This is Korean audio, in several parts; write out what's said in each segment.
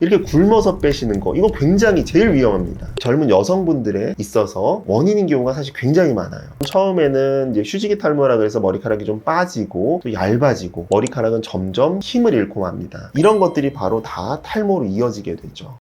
이렇게 굶어서 빼시는 거, 이거 굉장히 제일 위험합니다. 젊은 여성분들에 있어서 원인인 경우가 사실 굉장히 많아요. 처음에는 이제 휴지기 탈모라 그래서 머리카락이 좀 빠지고 또 얇아지고 머리카락은 점점 힘을 잃고 맙니다. 이런 것들이 바로 다 탈모로 이어지게 되죠.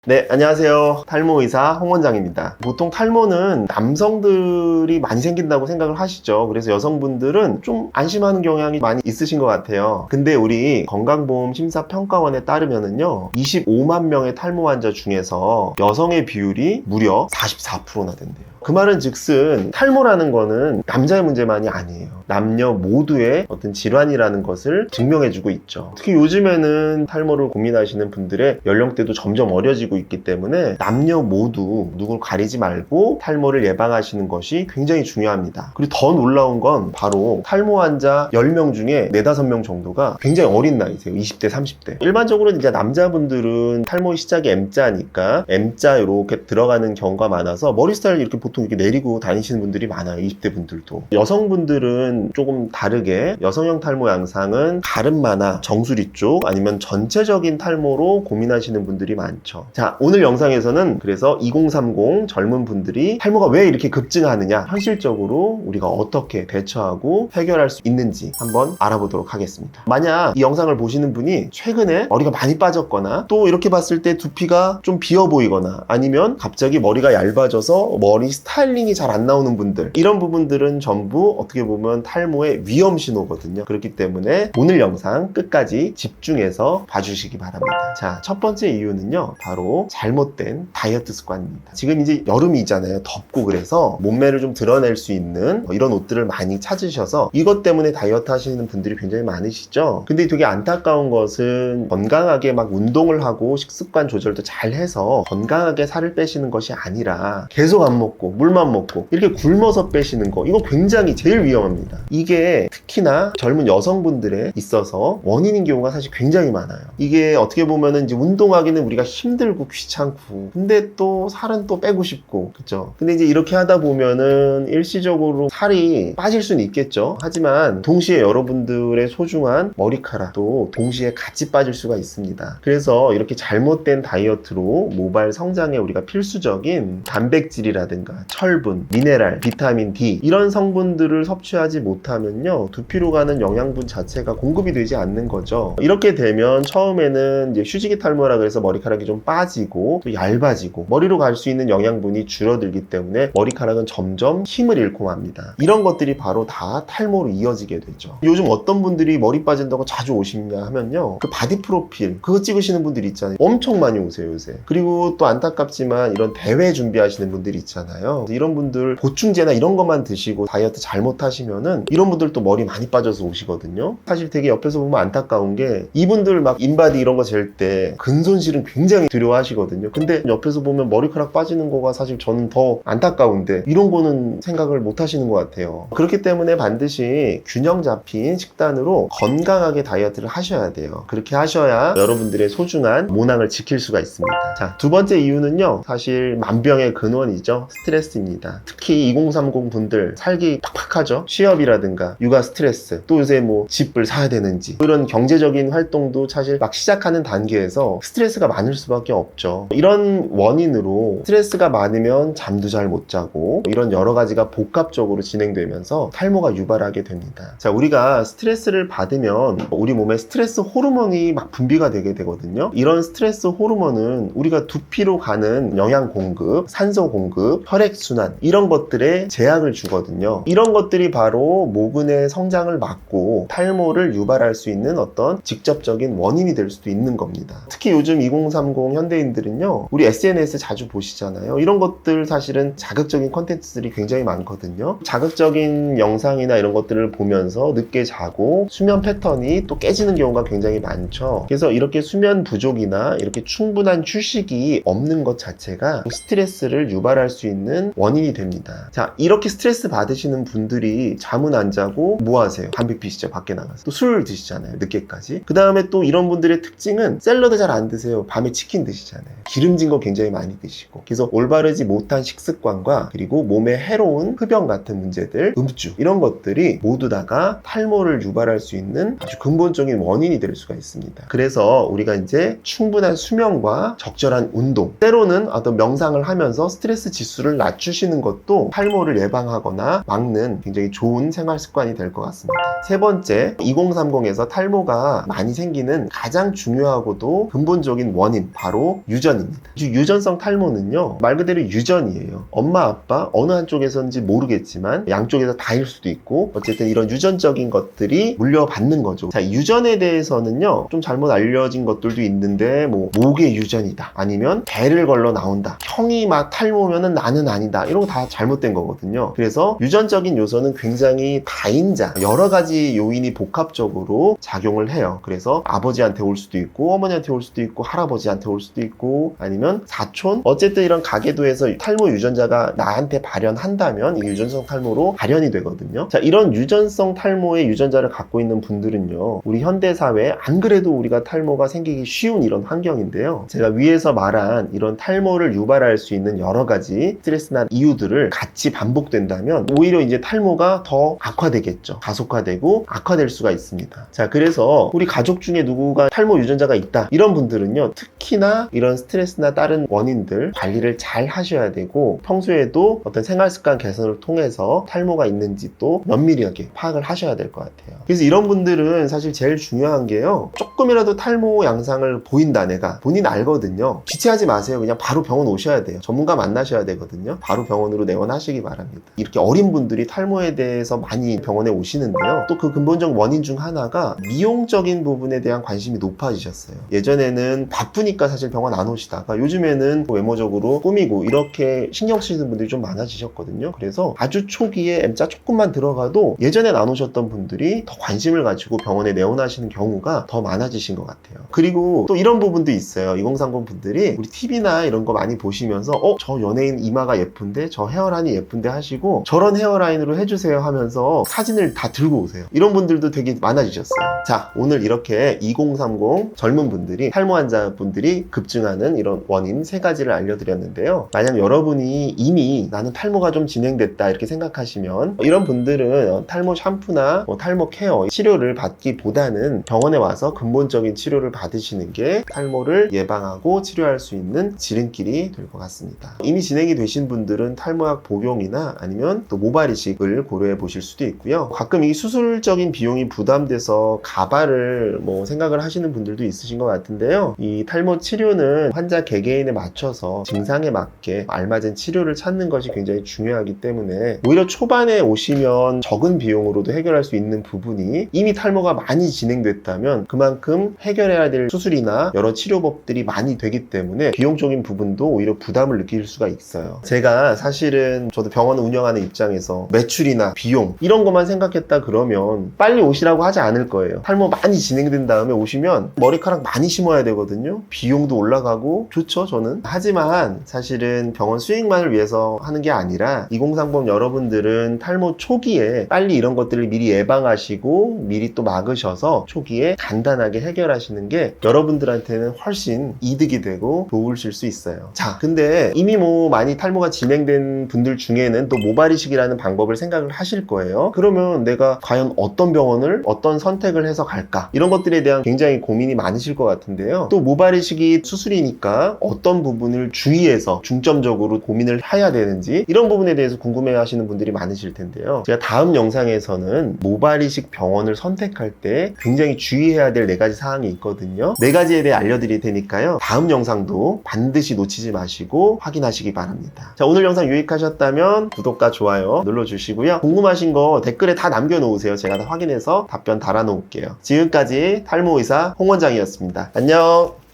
네, 안녕하세요. 탈모의사 홍원장입니다. 보통 탈모는 남성들이 많이 생긴다고 생각을 하시죠. 그래서 여성분들은 좀 안심하는 경향이 많이 있으신 것 같아요. 근데 우리 건강보험심사평가원에 따르면은요, 25만 명의 탈모 환자 중에서 여성의 비율이 무려 44%나 된대요. 그 말은 즉슨 탈모라는 거는 남자의 문제만이 아니에요. 남녀 모두의 어떤 질환이라는 것을 증명해주고 있죠. 특히 요즘에는 탈모를 고민하시는 분들의 연령대도 점점 어려지고 있기 때문에 남녀 모두 누굴 가리지 말고 탈모를 예방하시는 것이 굉장히 중요합니다. 그리고 더 놀라운 건 바로 탈모 환자 10명 중에 4, 5명 정도가 굉장히 어린 나이세요. 20대, 30대. 일반적으로 이제 남자분들은 탈모의 시작이 M자니까 M자 이렇게 들어가는 경우가 많아서 머리 스타일 이렇게 보통 이렇게 내리고 다니시는 분들이 많아요. 20대 분들도. 여성분들은 조금 다르게 여성형 탈모 양상은 가름마나 정수리 쪽 아니면 전체적인 탈모로 고민하시는 분들이 많죠. 자, 오늘 영상에서는 그래서 2030 젊은 분들이 탈모가 왜 이렇게 급증하느냐, 현실적으로 우리가 어떻게 대처하고 해결할 수 있는지 한번 알아보도록 하겠습니다. 만약 이 영상을 보시는 분이 최근에 머리가 많이 빠졌거나 또 이렇게 봤을 때 두피가 좀 비어 보이거나 아니면 갑자기 머리가 얇아져서 머리 스타일링이 잘 안 나오는 분들, 이런 부분들은 전부 어떻게 보면 탈모의 위험 신호거든요. 그렇기 때문에 오늘 영상 끝까지 집중해서 봐주시기 바랍니다. 자, 첫 번째 이유는요, 바로 잘못된 다이어트 습관입니다. 지금 이제 여름이잖아요. 덥고 그래서 몸매를 좀 드러낼 수 있는 이런 옷들을 많이 찾으셔서 이것 때문에 다이어트 하시는 분들이 굉장히 많으시죠. 근데 되게 안타까운 것은 건강하게 막 운동을 하고 식습관 조절도 잘 해서 건강하게 살을 빼시는 것이 아니라 계속 안 먹고 물만 먹고 이렇게 굶어서 빼시는 거, 이거 굉장히 제일 위험합니다. 이게 특히나 젊은 여성분들에 있어서 원인인 경우가 사실 굉장히 많아요. 이게 어떻게 보면은 이제 운동하기는 우리가 힘들고 귀찮고 근데 또 살은 또 빼고 싶고, 그죠? 근데 이제 이렇게 하다 보면은 일시적으로 살이 빠질 수는 있겠죠. 하지만 동시에 여러분들의 소중한 머리카락도 동시에 같이 빠질 수가 있습니다. 그래서 이렇게 잘못된 다이어트로 모발 성장에 우리가 필수적인 단백질이라든가 철분, 미네랄, 비타민 D 이런 성분들을 섭취하지 못하면요, 두피로 가는 영양분 자체가 공급이 되지 않는 거죠. 이렇게 되면 처음에는 이제 휴지기 탈모라 그래서 머리카락이 좀 빠지고 또 얇아지고 머리로 갈 수 있는 영양분이 줄어들기 때문에 머리카락은 점점 힘을 잃고 맙니다. 이런 것들이 바로 다 탈모로 이어지게 되죠. 요즘 어떤 분들이 머리 빠진다고 자주 오시냐 하면요, 그 바디 프로필 그거 찍으시는 분들이 있잖아요. 엄청 많이 오세요 요새. 그리고 또 안타깝지만 이런 대회 준비하시는 분들이 있잖아요. 이런 분들 보충제나 이런 것만 드시고 다이어트 잘못하시면은 이런 분들도 머리 많이 빠져서 오시거든요. 사실 되게 옆에서 보면 안타까운 게 이분들 막 인바디 이런 거 잴 때 근손실은 굉장히 두려워하시거든요. 근데 옆에서 보면 머리카락 빠지는 거가 사실 저는 더 안타까운데 이런 거는 생각을 못 하시는 것 같아요. 그렇기 때문에 반드시 균형 잡힌 식단으로 건강하게 다이어트를 하셔야 돼요. 그렇게 하셔야 여러분들의 소중한 모낭을 지킬 수가 있습니다. 자, 두 번째 이유는요, 사실 만병의 근원이죠. 스트레스입니다. 특히 2030 분들 살기 팍팍하죠. 취업이라든가 육아 스트레스, 또 요새 뭐 집을 사야 되는지 이런 경제적인 활동도 사실 막 시작하는 단계에서 스트레스가 많을 수밖에 없죠. 이런 원인으로 스트레스가 많으면 잠도 잘 못 자고 이런 여러 가지가 복합적으로 진행되면서 탈모가 유발하게 됩니다. 자, 우리가 스트레스를 받으면 우리 몸에 스트레스 호르몬이 막 분비가 되게 되거든요. 이런 스트레스 호르몬은 우리가 두피로 가는 영양 공급, 산소 공급, 혈액순환 이런 것들에 제약을 주거든요. 이런 것들이 바로 모근의 성장을 막고 탈모를 유발할 수 있는 어떤 직접적인 원인이 될 수도 있는 겁니다. 특히 요즘 2030 현대인들은요, 우리 SNS 자주 보시잖아요. 이런 것들 사실은 자극적인 콘텐츠들이 굉장히 많거든요. 자극적인 영상이나 이런 것들을 보면서 늦게 자고 수면 패턴이 또 깨지는 경우가 굉장히 많죠. 그래서 이렇게 수면 부족이나 이렇게 충분한 휴식이 없는 것 자체가 스트레스를 유발할 수 있는 원인이 됩니다. 자, 이렇게 스트레스 받으시는 분들이 잠은 안 자고 뭐 하세요? 담배 피시죠. 밖에 나가서. 또 술 드시잖아요. 늦게까지. 그 다음에 또 이런 분들의 특징은 샐러드 잘 안 드세요. 밤에 치킨 드시죠. 좋아하시잖아요. 기름진 거 굉장히 많이 드시고, 그래서 올바르지 못한 식습관과 그리고 몸에 해로운 흡연 같은 문제들, 음주 이런 것들이 모두 다가 탈모를 유발할 수 있는 아주 근본적인 원인이 될 수가 있습니다. 그래서 우리가 이제 충분한 수면과 적절한 운동, 때로는 어떤 명상을 하면서 스트레스 지수를 낮추시는 것도 탈모를 예방하거나 막는 굉장히 좋은 생활 습관이 될 것 같습니다. 세 번째, 2030에서 탈모가 많이 생기는 가장 중요하고도 근본적인 원인, 바로 유전입니다. 유전성 탈모는요, 말 그대로 유전이에요. 엄마, 아빠 어느 한쪽에서인지 모르겠지만 양쪽에서 다일 수도 있고, 어쨌든 이런 유전적인 것들이 물려받는 거죠. 자, 유전에 대해서는요, 좀 잘못 알려진 것들도 있는데, 뭐 목의 유전이다, 아니면 배를 걸러 나온다, 형이 막 탈모면은 나는 아니다, 이런 거 다 잘못된 거거든요. 그래서 유전적인 요소는 굉장히 다인자, 여러 가지 요인이 복합적으로 작용을 해요. 그래서 아버지한테 올 수도 있고, 어머니한테 올 수도 있고, 할아버지한테 올 수도 있고, 아니면 사촌, 어쨌든 이런 가계도에서 탈모 유전자가 나한테 발현한다면 이 유전성 탈모로 발현이 되거든요. 자, 이런 유전성 탈모의 유전자를 갖고 있는 분들은요, 우리 현대사회에 안 그래도 우리가 탈모가 생기기 쉬운 이런 환경인데요, 제가 위에서 말한 이런 탈모를 유발할 수 있는 여러 가지 스트레스나 이유들을 같이 반복된다면 오히려 이제 탈모가 더 악화되겠죠. 가속화되고 악화될 수가 있습니다. 자, 그래서 우리 가족 중에 누구가 탈모 유전자가 있다, 이런 분들은요, 특히나 이런 스트레스나 다른 원인들 관리를 잘 하셔야 되고, 평소에도 어떤 생활 습관 개선을 통해서 탈모가 있는지 또 면밀하게 파악을 하셔야 될 것 같아요. 그래서 이런 분들은 사실 제일 중요한 게요, 조금이라도 탈모 양상을 보인다, 내가 본인 알거든요. 지체하지 마세요. 그냥 바로 병원 오셔야 돼요. 전문가 만나셔야 되거든요. 바로 병원으로 내원하시기 바랍니다. 이렇게 어린 분들이 탈모에 대해서 많이 병원에 오시는데요, 또 그 근본적 원인 중 하나가 미용적인 부분에 대한 관심이 높아지셨어요. 예전에는 바쁘니까 사실 병원 안 오시다가 요즘에는 외모적으로 꾸미고 이렇게 신경 쓰시는 분들이 좀 많아지셨거든요. 그래서 아주 초기에 M자 조금만 들어가도 예전엔 안 오셨던 분들이 더 관심을 가지고 병원에 내원하시는 경우가 더 많아지신 것 같아요. 그리고 또 이런 부분도 있어요. 2030 분들이 우리 TV나 이런 거 많이 보시면서 저 연예인 이마가 예쁜데, 저 헤어라인이 예쁜데 하시고, 저런 헤어라인으로 해주세요 하면서 사진을 다 들고 오세요. 이런 분들도 되게 많아지셨어요. 자, 오늘 이렇게 2030 젊은 분들이, 탈모 환자분들이 급증하는 이런 원인 3가지를 알려드렸는데요, 만약 여러분이 이미 나는 탈모가 좀 진행됐다 이렇게 생각하시면, 이런 분들은 탈모 샴푸나 탈모 케어 치료를 받기보다는 병원에 와서 근본적인 치료를 받으시는 게 탈모를 예방하고 치료할 수 있는 지름길이 될 것 같습니다. 이미 진행이 되신 분들은 탈모약 복용이나 아니면 또 모발 이식을 고려해 보실 수도 있고요. 가끔 이 수술적인 비용이 부담돼서 가발을 생각을 하시는 분들도 있으신 것 같은데요, 이 탈모 치료는 환자 개개인에 맞춰서 증상에 맞게 알맞은 치료를 찾는 것이 굉장히 중요하기 때문에, 오히려 초반에 오시면 적은 비용으로도 해결할 수 있는 부분이, 이미 탈모가 많이 진행됐다면 그만큼 해결해야 될 수술이나 여러 치료법들이 많이 되기 때문에 비용적인 부분도 오히려 부담을 느낄 수가 있어요. 제가 사실은 저도 병원을 운영하는 입장에서 매출이나 비용 이런 것만 생각했다 그러면 빨리 오시라고 하지 않을 거예요. 탈모 많이 진행된 다음에 오시면 머리카락 많이 심어야 되거든요. 비용도 올라가고 좋죠, 저는. 하지만 사실은 병원 수익만을 위해서 하는 게 아니라 2030 여러분들은 탈모 초기에 빨리 이런 것들을 미리 예방하시고 미리 또 막으셔서 초기에 간단하게 해결하시는 게 여러분들한테는 훨씬 이득이 되고 좋으실 수 있어요. 자, 근데 이미 많이 탈모가 진행된 분들 중에는 또 모발 이식이라는 방법을 생각을 하실 거예요. 그러면 내가 과연 어떤 병원을 어떤 선택을 해서 갈까, 이런 것들에 대한 굉장히 고민이 많으실 것 같은데요, 또 모발 이식이 수술이니까 어떤 부분을 주의해서 중점적으로 고민을 해야 되는지, 이런 부분에 대해서 궁금해 하시는 분들이 많으실 텐데요, 제가 다음 영상에서는 모발 이식 병원을 선택할 때 굉장히 주의해야 될 4가지 사항이 있거든요. 4가지에 대해 알려드릴 테니까요, 다음 영상도 반드시 놓치지 마시고 확인하시기 바랍니다. 자, 오늘 영상 유익하셨다면 구독과 좋아요 눌러주시고요, 궁금하신 거 댓글에 다 남겨놓으세요. 제가 다 확인해서 답변 달아놓을게요. 지금까지 탈모의사 홍원장이었습니다. 안녕.